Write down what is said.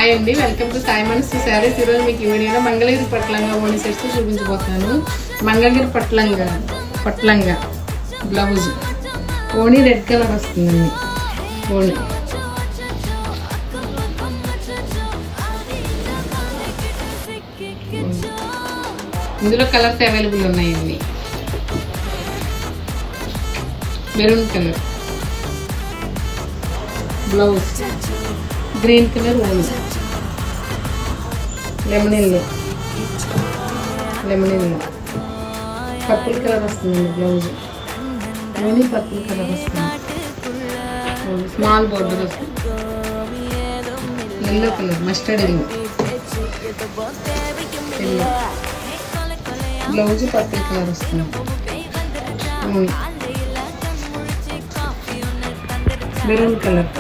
Hi అండి, welcome to Sai మనసు శారీస్. ఈరోజు మీకు ఈ వీడియోలో మంగళగిరి పట్లంగా ఓణి సెట్స్ చూపించబోతున్నాను. మంగళగిరి పట్లంగా బ్లౌజ్ ఓణి రెడ్ కలర్ వస్తుందండి. ఓణి ఇందులో కలర్స్ అవైలబుల్ ఉన్నాయండి. Maroon colour blouse, green colour ఓణి, లెమన్ ఎల్లో పర్పుల్ కలర్ వస్తుందండి. బ్లౌజ్ ఓణి పర్పుల్ కలర్ వస్తుంది. స్మాల్ బోర్డర్ వస్తుంది. Yellow colour, mustard yellow blouse purple colour వస్తుంది. ఓణి మెరూన్ కలర్